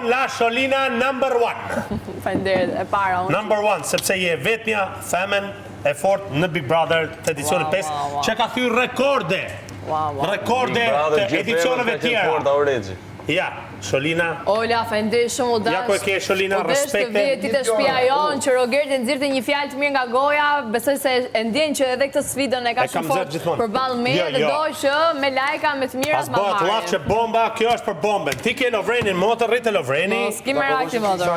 fiton la Sholina number 1. Faleminderit, e para unë. Number 1, sepse je vetmja femen e fort në Big Brother të edicionit 5, që ka thyrë rekorde. Rekorde të edicioneve tjera. Ja, Sholina. Ola, faleminderit shumë u dash. Ja ku e ke Sholina, respekte. U dash të vjetit e shtëpia jonë që Rogerti nxirrte një fjalë të mirë nga goja, besoj se e ndjen që edhe këtë sfidën e ka shumë fort përballë meje dhe doj që me lajka me të mirat ma marrin. Pas bëhet që bomba, kjo është për bombën. Ti ke Lovrenin motor, rritë Lovreni. S'ki me rakti motor.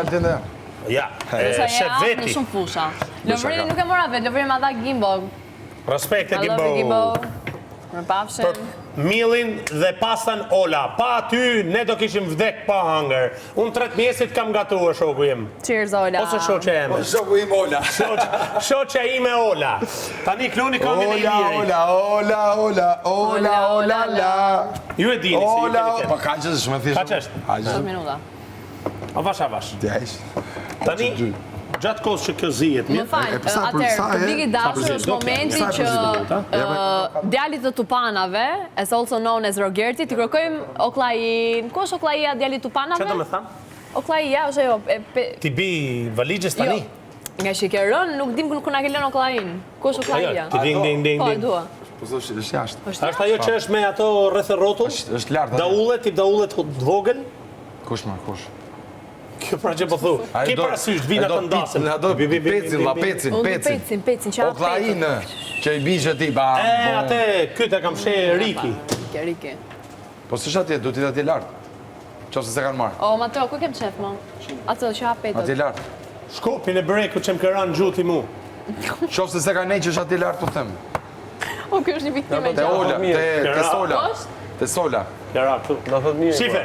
Ja, shef veti. Në shumë fusha. Lovrenin nuk e mora vetë, Lovrenin ma dha Gimbo. Respekte Gimbo. Më pafshin. Millin dhe pastan Ola. Pa aty, ne do kishim vdek pa hangër. Unë 3 mjesit kam gatuar shoku im. Cheers, Ola. Ose shoqe eme. Shoku im Ola. Shoqe ime Ola. Tani kluni këngën e Ilirit. Ola, la. Ju e dini se ju keni Pa ka që është me thishtë. Ka që është? 10 minuta. Avash. Tani, gjatë kohës që kjo zihet Më falë, atër, publiki dashur është momenti që djalit të tupanave, as also known as Rogerti, t'i kërkojmë Oklain. Ku është Oklaia djalit tupanave? Që të me thamë? Oklaia, është jo... Ti bi valigjes tani? Nga që ke rënë, nuk dim ku na ke lënë Oklain. Ku është Oklaia? Ti ding. Po, e dua. Po është jashtë. Është ajo që është me ato rreth rrotull? Është lartë. Daullet, tip daullet vogël? Kush? Kjo pra që po thu. Ki parasysh, vina të ndasën. Do pecin. Pecin, që Oklainë, që i bishë ti, ba... Ate, kyte kam she Riki. Riki. Po së shatje, du t'i dhe t'je lartë. Qo se kanë marë. O, Mateo, ku kem qef, ma? Ato, që hapetët. Atje lartë. Shkopin e breku që më këran gjuti mu. Qo se kanë nej që është atje lartë, të themë. O, kjo është një viktime Te Ola, te Sola. Është? Te Sola. Kjera këtu. Shife.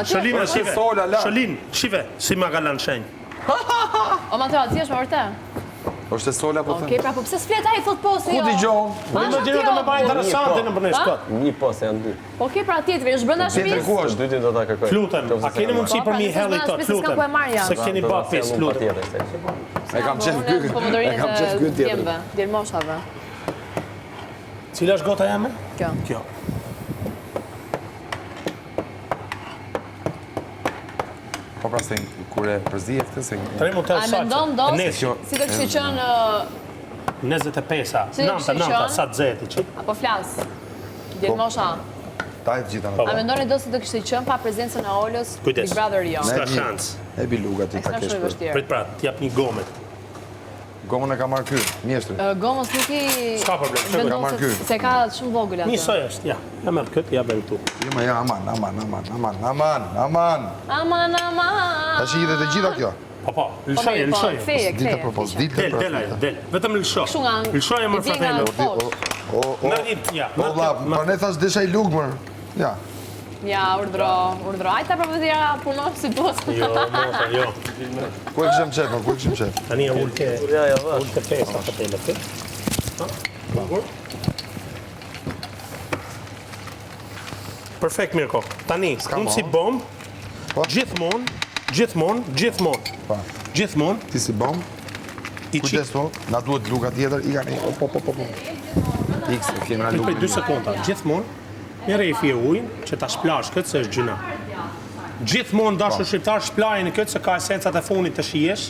Sholina, shife. Sholin, shife. Si ma ka lanë shenjë. O, Mateo, atje është më vërte? është te Sola, po thëmë. Okej, pra, po pëse s'flet ai thot po si jo? Ku t'i gjohën? Po më gjenu të me ba interesante në përnej shkot. Një pas, janë dy. Okej, pra tjetëri, është brenda Tjetëri shtëpisë? ku është? Dyti do t'a kërkoj. Flutem, a keni mundësi për mi helli tot, flutem. Se keni ba pis, flutem. E kam qef këtë tjetër. Djelmoshave. Cila është gota jame? Kjo. Po pra se kure përzijet këtë se... Tëri mu të A mendon do, si të kështë qënë... 25-a, 9-a, sa të zeti që. Apo flas, Djelmosha. Taj të gjitha në A mendoni do si të kështë qënë pa prezencën e Olës Big Brother jo? Ska shans. E biluga ti ta kesh për. Prit pra, t'jap një gomet. Gomën e ka marrë kyrë, mjeshtri. Gomës nuk i... Ska problem, ka marrë kyrë. Se ka shumë vogël atë. Një soj është, ja. Ja merë këtë, ja bërë tu. Jo, ma ja, aman. Ta shi dhe të gjitha kjo. Po, lëshoje. Dite për pos, Del. Vetëm lësho. Lëshoje më fratello. O, la, pa ne thash desha i lukë, mërë. Ja. Ja, urdhro. Ajta pra vëdhja punon si duhet. Jo. Ku e këshem qef? Tani e ullë festa të tele, të? Bukur? Perfekt, Mirko. Tani, unë si bomb, gjithmon. Ti si bomb? Kujdes to, na duhet luka tjetër, i ka një. Po. X, e kemi na luka. 2 sekonda, gjithmon. Mere i fje ujnë që ta shplash këtë se është gjyna. Gjithmonë dashur shqiptar shplajnë këtë se ka esencat e funit të shijesh.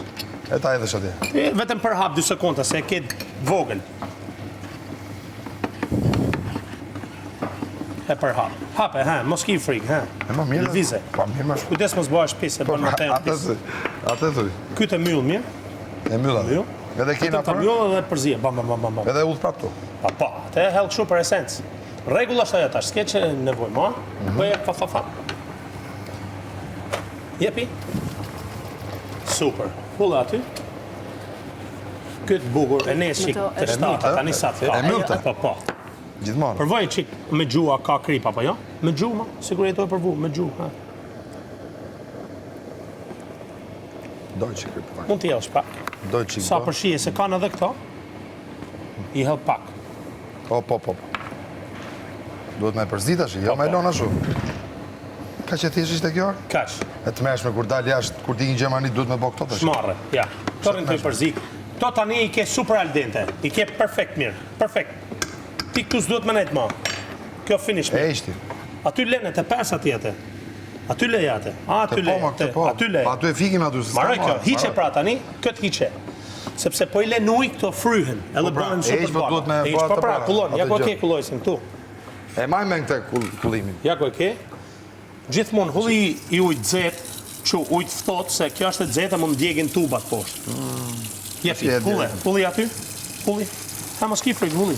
E ta edhe shati. Vetëm për hap 2 sekonda se e ketë vogël. E për hap. Hape, mos ki frik, E ma mirë. Lëvize. Pa mirë ma. Kujdes mos bëhesh pis, e bën më temë pis. Atë thuj. Kytë e myll mirë. E myll atë. Edhe kena për. Myll edhe përzije, bam. Edhe ullë prap tu. Pa, te hellë kështu për esencë. Regull është ajo tash, s'ke që nevoj, ma? Bëje fa. Jepi. Super. Hulla aty. Këtë bugur e nesë qik të shtata, tani sa të ka. E myllte? Po. Gjithmonë. Përvoj qik me gjua ka krip, apo jo? Me gju, ma? Sigur e to e përvu, me gju. Doj qik krip pak. Mund t'i jelsh pak. Doj qik. Sa përshije se kanë edhe këto, i hel pak. Po. Duhet me përzita shi, jo me lona shumë. Ka që thjesht ishte kjo? Kash. E të meshme, kur dal jashtë, kur ti një Gjermani, duhet me bo këto të shi. Shmarre, ja. Torin të i përzik. To tani i ke super al dente. I ke perfekt mirë. Perfekt. Ti këtu s'duhet me nejtë ma. Kjo finish mirë. E ishti. Aty lenet e 5 atjete. Aty lejate. Aty leje. Aty leje. Aty e fikim aty. Marrë kjo, hiqe pra tani, këtë hiqe. Sepse po i len ujë këto fryhen, edhe bëhen super bardha. E ish pra, kullon, ja ku e ke kullojsin këtu. E maj me në këtë kullimin. Ja ku e ke. Gjithmonë hulli i ujtë zetë, që ujtë ftohtë, se kjo është e zetë, më ndjegin tubat poshtë. Jepi, hulli aty, hulli. Ha, mos ki frikë, hulli.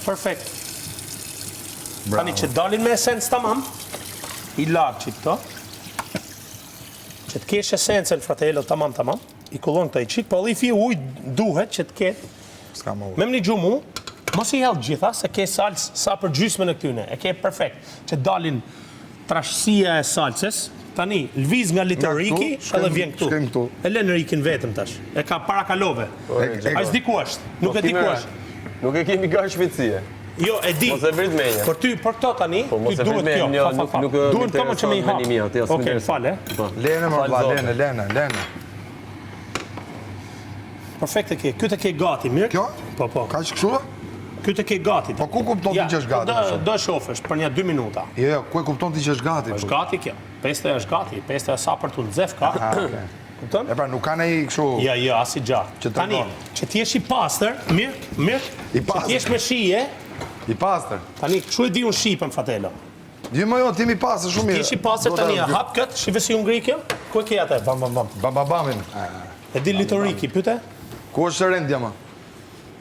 Perfekt. Tani që dalin me esencë tamam, i lagë që këto, që të kesh esencën fratello tamam, i kullon këta i qik, po edhe i fi ujtë duhet që të ketë, me më një gjumu, mos i hellë gjitha, se ke salsë sa për gjysme në këtyne, e ke perfekt, që dalin trashësia e salsës, tani, lviz nga litë riki, edhe vjen këtu. E len rikin vetëm tash, e ka parakalove. A s'di ku është, nuk e di ku është. Nuk e kemi ka shvitësie. Jo, e di. Mos e vrit menja. Për ty, për këto tani, ty duhet kjo. Duhet këmo që me i hapë. Oke, fale. Lene, më vla, lene. Perfekt e ke. Këtë e ke gati, mirë? Kjo? Po. Ka që këshua? Këtë e ke gati. Po ku kupton ti që është gati? Do shofesh për një 2 minuta. Jo, ku e kupton ti që është gati? është gati kjo. Peste është gati. Peste sa për të nëzef ka. Kupton? E pra, nuk ka nej këshu... Ja, asi gjatë. Tani, që t'jesh i pastër, mirë, që t'jesh me shije, i pastër. Tani, që e di unë shipën, Fatelo? Di më jo, ti mi pastër shumë mirë. T'jesh i pastër tani, hap këtë, shive si unë ngri kjo, ku e ke atë? Bam. E di litoriki, pyte? Ku është rendja, ma?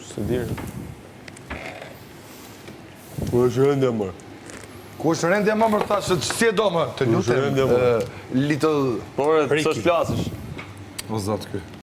Së dirë. Ku është rendja, ma? Ku është rendja, ma, më këta, që si e do, ma? Të lutem, little... Por, të së shplasësh. O, zatë këj.